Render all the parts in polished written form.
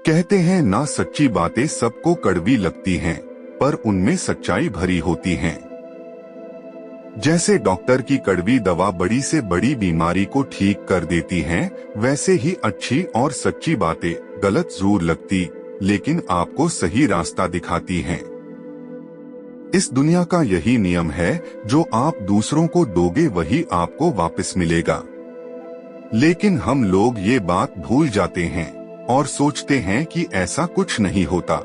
कहते हैं ना, सच्ची बातें सबको कड़वी लगती हैं, पर उनमें सच्चाई भरी होती हैं। जैसे डॉक्टर की कड़वी दवा बड़ी से बड़ी बीमारी को ठीक कर देती हैं, वैसे ही अच्छी और सच्ची बातें गलत जरूर लगती, लेकिन आपको सही रास्ता दिखाती हैं। इस दुनिया का यही नियम है, जो आप दूसरों को दोगे वही आपको वापस मिलेगा। लेकिन हम लोग ये बात भूल जाते हैं और सोचते हैं कि ऐसा कुछ नहीं होता।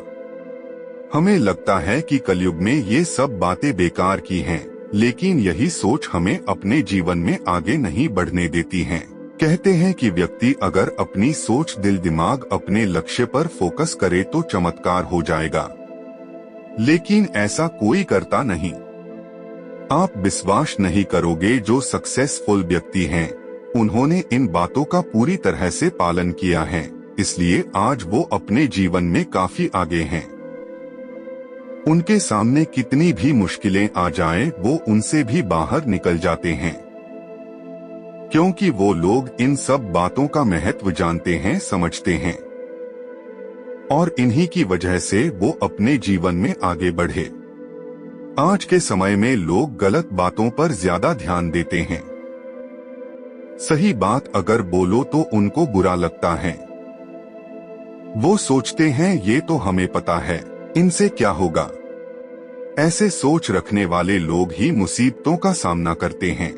हमें लगता है कि कलयुग में ये सब बातें बेकार की हैं, लेकिन यही सोच हमें अपने जीवन में आगे नहीं बढ़ने देती हैं। कहते हैं कि व्यक्ति अगर अपनी सोच, दिल दिमाग अपने लक्ष्य पर फोकस करे तो चमत्कार हो जाएगा, लेकिन ऐसा कोई करता नहीं। आप विश्वास नहीं करोगे, जो सक्सेसफुल व्यक्ति हैं, उन्होंने इन बातों का पूरी तरह से पालन किया है, इसलिए आज वो अपने जीवन में काफी आगे हैं। उनके सामने कितनी भी मुश्किलें आ जाएं, वो उनसे भी बाहर निकल जाते हैं, क्योंकि वो लोग इन सब बातों का महत्व जानते हैं, समझते हैं, और इन्हीं की वजह से वो अपने जीवन में आगे बढ़े। आज के समय में लोग गलत बातों पर ज्यादा ध्यान देते हैं। सही बात अगर बोलो तो उनको बुरा लगता है। वो सोचते हैं ये तो हमें पता है, इनसे क्या होगा। ऐसे सोच रखने वाले लोग ही मुसीबतों का सामना करते हैं।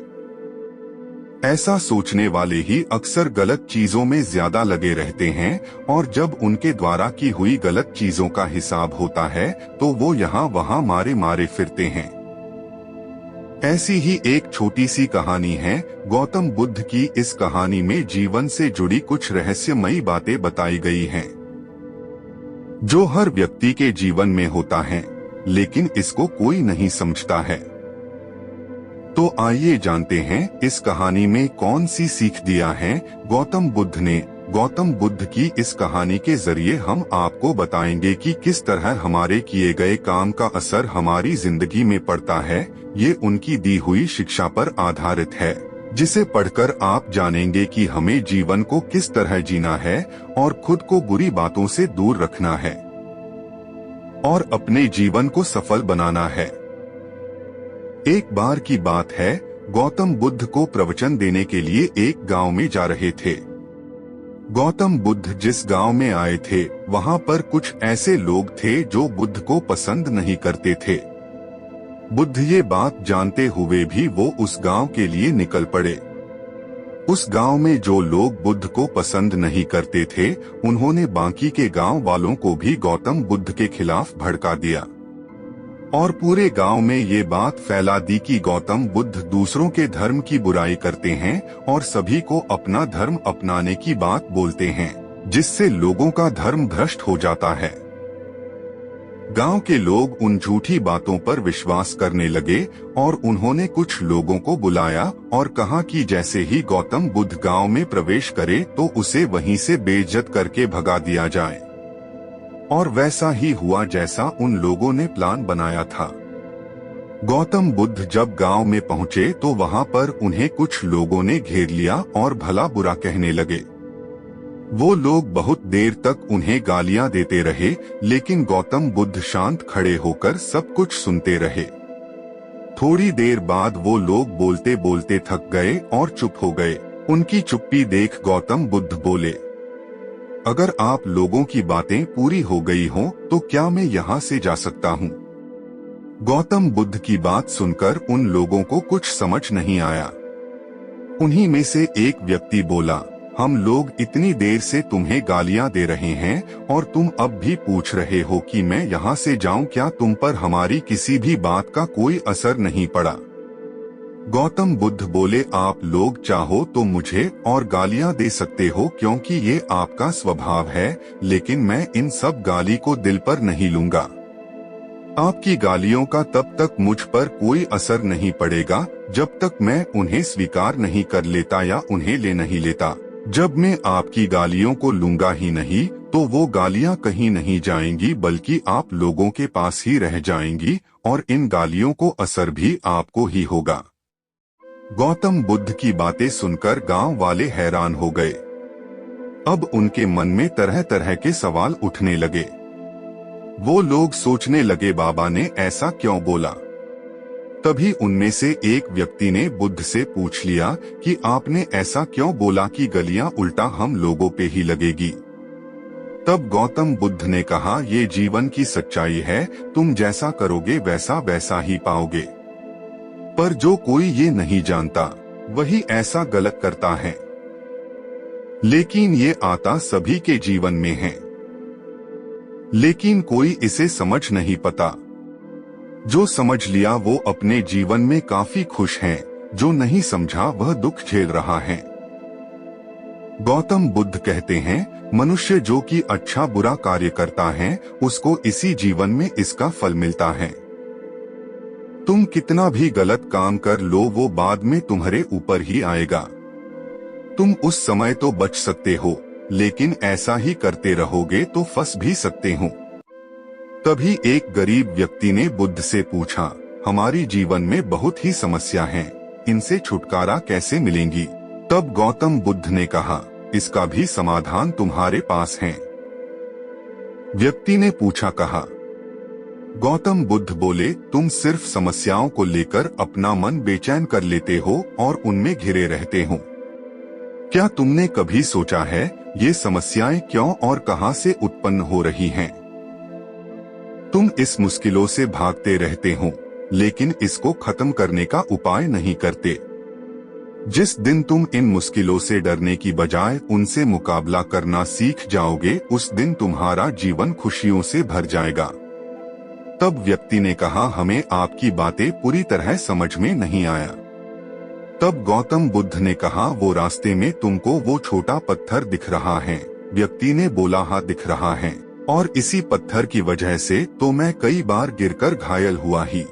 ऐसा सोचने वाले ही अक्सर गलत चीजों में ज्यादा लगे रहते हैं, और जब उनके द्वारा की हुई गलत चीजों का हिसाब होता है तो वो यहाँ वहाँ मारे मारे फिरते हैं। ऐसी ही एक छोटी सी कहानी है गौतम बुद्ध की। इस कहानी में जीवन से जुड़ी कुछ रहस्यमयी बातें बताई गई हैं, जो हर व्यक्ति के जीवन में होता है, लेकिन इसको कोई नहीं समझता है। तो आइए जानते हैं इस कहानी में कौन सी सीख दिया है गौतम बुद्ध ने। गौतम बुद्ध की इस कहानी के जरिए हम आपको बताएंगे कि किस तरह हमारे किए गए काम का असर हमारी जिंदगी में पड़ता है। ये उनकी दी हुई शिक्षा पर आधारित है, जिसे पढ़कर आप जानेंगे कि हमें जीवन को किस तरह जीना है और खुद को बुरी बातों से दूर रखना है और अपने जीवन को सफल बनाना है। एक बार की बात है, गौतम बुद्ध को प्रवचन देने के लिए एक गांव में जा रहे थे। गौतम बुद्ध जिस गांव में आए थे, वहां पर कुछ ऐसे लोग थे जो बुद्ध को पसंद नहीं करते थे। बुद्ध ये बात जानते हुए भी वो उस गांव के लिए निकल पड़े। उस गांव में जो लोग बुद्ध को पसंद नहीं करते थे, उन्होंने बाकी के गांव वालों को भी गौतम बुद्ध के खिलाफ भड़का दिया और पूरे गांव में ये बात फैला दी कि गौतम बुद्ध दूसरों के धर्म की बुराई करते हैं और सभी को अपना धर्म अपनाने की बात बोलते हैं, जिससे लोगों का धर्म भ्रष्ट हो जाता है। गांव के लोग उन झूठी बातों पर विश्वास करने लगे और उन्होंने कुछ लोगों को बुलाया और कहा कि जैसे ही गौतम बुद्ध गांव में प्रवेश करे तो उसे वहीं से बेइज्जत करके भगा दिया जाए। और वैसा ही हुआ जैसा उन लोगों ने प्लान बनाया था। गौतम बुद्ध जब गांव में पहुंचे तो वहां पर उन्हें कुछ लोगों ने घेर लिया और भला बुरा कहने लगे। वो लोग बहुत देर तक उन्हें गालियां देते रहे, लेकिन गौतम बुद्ध शांत खड़े होकर सब कुछ सुनते रहे। थोड़ी देर बाद वो लोग बोलते बोलते थक गए और चुप हो गए। उनकी चुप्पी देख गौतम बुद्ध बोले, अगर आप लोगों की बातें पूरी हो गई हों तो क्या मैं यहाँ से जा सकता हूँ? गौतम बुद्ध की बात सुनकर उन लोगों को कुछ समझ नहीं आया। उन्हीं में से एक व्यक्ति बोला, हम लोग इतनी देर से तुम्हें गालियां दे रहे हैं और तुम अब भी पूछ रहे हो कि मैं यहाँ से जाऊं, क्या तुम पर हमारी किसी भी बात का कोई असर नहीं पड़ा? गौतम बुद्ध बोले, आप लोग चाहो तो मुझे और गालियां दे सकते हो क्योंकि ये आपका स्वभाव है, लेकिन मैं इन सब गाली को दिल पर नहीं लूंगा। आपकी गालियों का तब तक मुझ पर कोई असर नहीं पड़ेगा जब तक मैं उन्हें स्वीकार नहीं कर लेता या उन्हें ले नहीं लेता। जब मैं आपकी गालियों को लूंगा ही नहीं तो वो गालियां कहीं नहीं जाएंगी, बल्कि आप लोगों के पास ही रह जाएंगी और इन गालियों को असर भी आपको ही होगा। गौतम बुद्ध की बातें सुनकर गांव वाले हैरान हो गए। अब उनके मन में तरह तरह के सवाल उठने लगे। वो लोग सोचने लगे बाबा ने ऐसा क्यों बोला। तभी उनमें से एक व्यक्ति ने बुद्ध से पूछ लिया कि आपने ऐसा क्यों बोला कि गलियां उल्टा हम लोगों पे ही लगेगी। तब गौतम बुद्ध ने कहा, ये जीवन की सच्चाई है, तुम जैसा करोगे वैसा वैसा ही पाओगे। पर जो कोई ये नहीं जानता वही ऐसा गलत करता है। लेकिन ये आता सभी के जीवन में है, लेकिन कोई इसे समझ नहीं पाता। जो समझ लिया वो अपने जीवन में काफी खुश है, जो नहीं समझा वह दुख झेल रहा है। गौतम बुद्ध कहते हैं, मनुष्य जो कि अच्छा बुरा कार्य करता है उसको इसी जीवन में इसका फल मिलता है। तुम कितना भी गलत काम कर लो वो बाद में तुम्हारे ऊपर ही आएगा। तुम उस समय तो बच सकते हो, लेकिन ऐसा ही करते रहोगे तो फंस भी सकते हो। तभी एक गरीब व्यक्ति ने बुद्ध से पूछा, हमारी जीवन में बहुत ही समस्या हैं, इनसे छुटकारा कैसे मिलेंगी। तब गौतम बुद्ध ने कहा, इसका भी समाधान तुम्हारे पास है। व्यक्ति ने पूछा, कहा। गौतम बुद्ध बोले, तुम सिर्फ समस्याओं को लेकर अपना मन बेचैन कर लेते हो और उनमें घिरे रहते हो। क्या तुमने कभी सोचा है ये समस्याएं क्यों और कहां से उत्पन्न हो रही हैं? तुम इस मुश्किलों से भागते रहते हो, लेकिन इसको खत्म करने का उपाय नहीं करते। जिस दिन तुम इन मुश्किलों से डरने की बजाय उनसे मुकाबला करना सीख जाओगे, उस दिन तुम्हारा जीवन खुशियों से भर जाएगा। तब व्यक्ति ने कहा, हमें आपकी बातें पूरी तरह समझ में नहीं आया। तब गौतम बुद्ध ने कहा, वो रास्ते में तुमको वो छोटा पत्थर दिख रहा है। व्यक्ति ने बोला, हाँ दिख रहा है, और इसी पत्थर की वजह से तो मैं कई बार गिरकर घायल हुआ ही।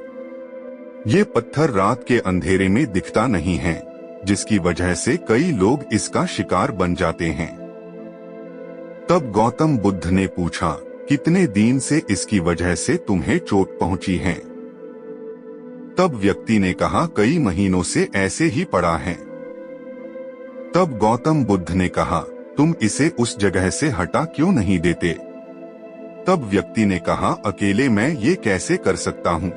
ये पत्थर रात के अंधेरे में दिखता नहीं है, जिसकी वजह से कई लोग इसका शिकार बन जाते हैं। तब गौतम बुद्ध ने पूछा, कितने दिन से इसकी वजह से तुम्हें चोट पहुंची है? तब व्यक्ति ने कहा, कई महीनों से ऐसे ही पड़ा है। तब गौतम बुद्ध ने कहा, तुम इसे उस जगह से हटा क्यों नहीं देते? तब व्यक्ति ने कहा, अकेले मैं ये कैसे कर सकता हूँ?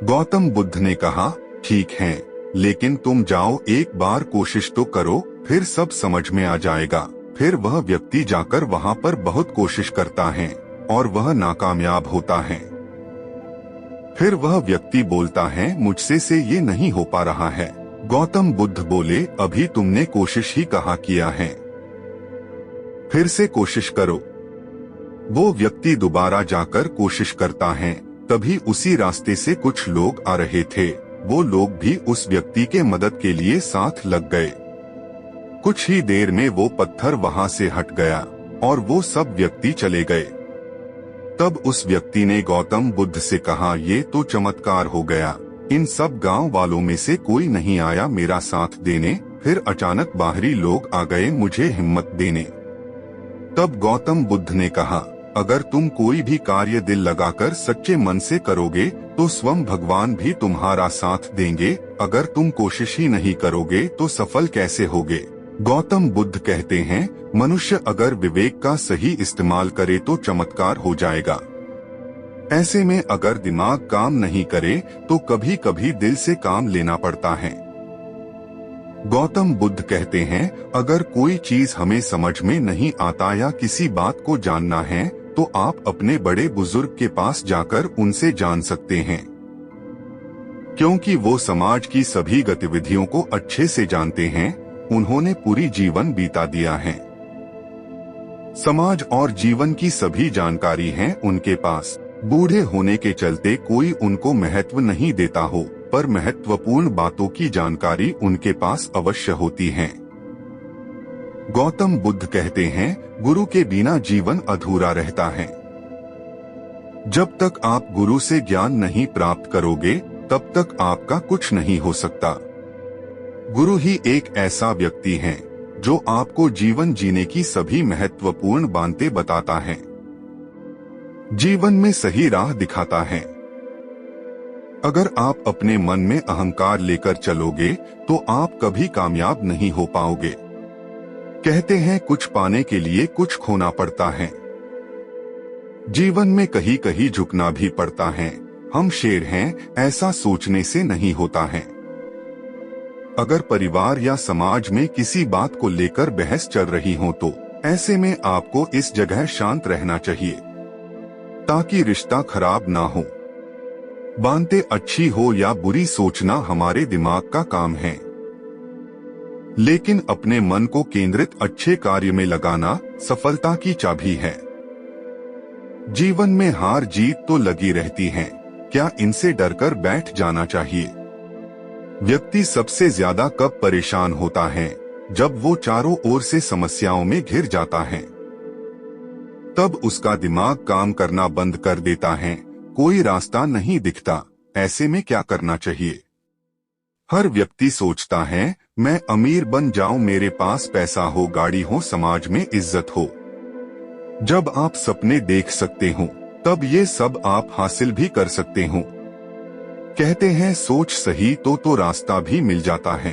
गौतम बुद्ध ने कहा, ठीक है, लेकिन तुम जाओ एक बार कोशिश तो करो, फिर सब समझ में आ जाएगा। फिर वह व्यक्ति जाकर वहाँ पर बहुत कोशिश करता है और वह नाकामयाब होता है। फिर वह व्यक्ति बोलता है, मुझसे से ये नहीं हो पा रहा है। गौतम बुद्ध बोले, अभी तुमने कोशिश ही कहाँ किया है, फिर से कोशिश करो। वो व्यक्ति दोबारा जाकर कोशिश करता है। तभी उसी रास्ते से कुछ लोग आ रहे थे। वो लोग भी उस व्यक्ति के मदद के लिए साथ लग गए। कुछ ही देर में वो पत्थर वहाँ से हट गया और वो सब व्यक्ति चले गए। तब उस व्यक्ति ने गौतम बुद्ध से कहा, ये तो चमत्कार हो गया। इन सब गांव वालों में से कोई नहीं आया मेरा साथ देने। फिर अचानक बाहरी लोग आ गए मुझे हिम्मत देने। तब गौतम बुद्ध ने कहा, अगर तुम कोई भी कार्य दिल लगाकर सच्चे मन से करोगे तो स्वयं भगवान भी तुम्हारा साथ देंगे। अगर तुम कोशिश ही नहीं करोगे तो सफल कैसे होगे? गौतम बुद्ध कहते हैं, मनुष्य अगर विवेक का सही इस्तेमाल करे तो चमत्कार हो जाएगा। ऐसे में अगर दिमाग काम नहीं करे तो कभी कभी दिल से काम लेना पड़ता है। गौतम बुद्ध कहते हैं, अगर कोई चीज हमें समझ में नहीं आता या किसी बात को जानना है तो आप अपने बड़े बुजुर्ग के पास जाकर उनसे जान सकते हैं, क्योंकि वो समाज की सभी गतिविधियों को अच्छे से जानते हैं। उन्होंने पूरी जीवन बीता दिया है। समाज और जीवन की सभी जानकारी है उनके पास। बूढ़े होने के चलते कोई उनको महत्व नहीं देता हो, पर महत्वपूर्ण बातों की जानकारी उनके पास अवश्य होती है। गौतम बुद्ध कहते हैं, गुरु के बिना जीवन अधूरा रहता है। जब तक आप गुरु से ज्ञान नहीं प्राप्त करोगे तब तक आपका कुछ नहीं हो सकता। गुरु ही एक ऐसा व्यक्ति है जो आपको जीवन जीने की सभी महत्वपूर्ण बातें बताता है, जीवन में सही राह दिखाता है। अगर आप अपने मन में अहंकार लेकर चलोगे तो आप कभी कामयाब नहीं हो पाओगे। कहते हैं कुछ पाने के लिए कुछ खोना पड़ता है। जीवन में कहीं कहीं झुकना भी पड़ता है। हम शेर हैं, ऐसा सोचने से नहीं होता है। अगर परिवार या समाज में किसी बात को लेकर बहस चल रही हो तो ऐसे में आपको इस जगह शांत रहना चाहिए ताकि रिश्ता खराब ना हो। बातें अच्छी हो या बुरी सोचना हमारे दिमाग का काम है, लेकिन अपने मन को केंद्रित अच्छे कार्य में लगाना सफलता की चाबी है। जीवन में हार जीत तो लगी रहती है, क्या इनसे डरकर बैठ जाना चाहिए? व्यक्ति सबसे ज्यादा कब परेशान होता है? जब वो चारों ओर से समस्याओं में घिर जाता है। तब उसका दिमाग काम करना बंद कर देता है, कोई रास्ता नहीं दिखता। ऐसे में क्या करना चाहिए? हर व्यक्ति सोचता है मैं अमीर बन जाऊं, मेरे पास पैसा हो, गाड़ी हो, समाज में इज्जत हो। जब आप सपने देख सकते हो तब ये सब आप हासिल भी कर सकते हो। कहते हैं सोच सही तो रास्ता भी मिल जाता है।